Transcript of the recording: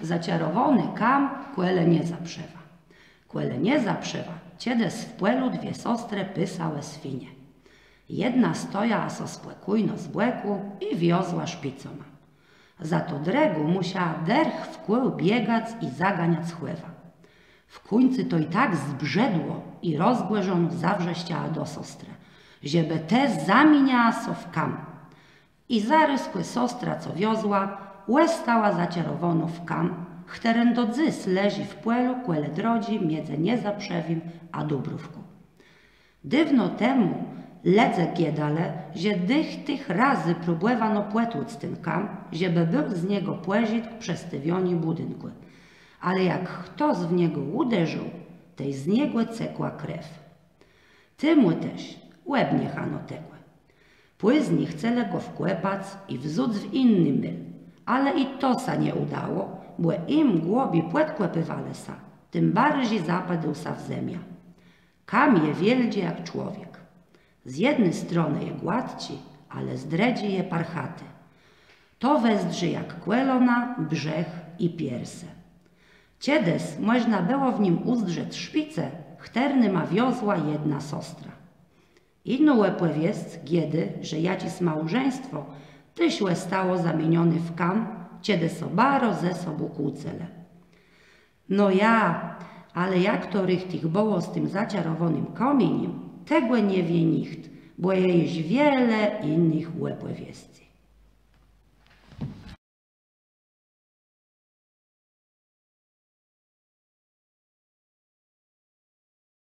Zaciarowany kam kłele nie zaprzewa. Kłele nie zaprzewa, ciedes w płelu dwie sostre pysałe swinie. Jedna stoja so spłekujno z błeku i wiozła szpicoma. Za to dregu musiała derch w kły biegać i zaganiać chłewa. W końcu to i tak zbrzedło i rozgłeżono zawrześciała do sostre, żeby te zamieniała so w kam. I zaryskły sostra, co wiozła, łestała zaciarowono w kam, chteren do dzys leży w płelu kłele drodzi między niezaprzewim a Dubrówką. Dywno temu ledze giedale, że dych tych razy próbowano płetłuc ten kam, żeby był z niego płezitk przestawiony budynku. Ale jak ktoś w niego uderzył, tej z niego cekła krew. Tymu też łeb niechano tegłe. Później chcele go wkłepać i wzuc w inny myl, ale i to sa nie udało, bo im głobi płetkłepywale sa, tym bardziej zapadł sa w ziemię. Kam je wieldzie jak człowiek. Z jednej strony je gładci, ale z dredzi je parchaty. To wezdrzy jak kłelona, brzech i pierse. Ciedes można było w nim uzdrzeć szpice, chterny ma wiozła jedna sostra. Ino łepłe wiest, giedy, że jacis małżeństwo, tyś łe stało zamieniony w kam, ciedes obaro ze sobu kłócele. No ja, ale jak to rychtich było z tym zaciarowanym kamieniem, tego nie wie nikt, bo jest wiele innych łepłe wiesti.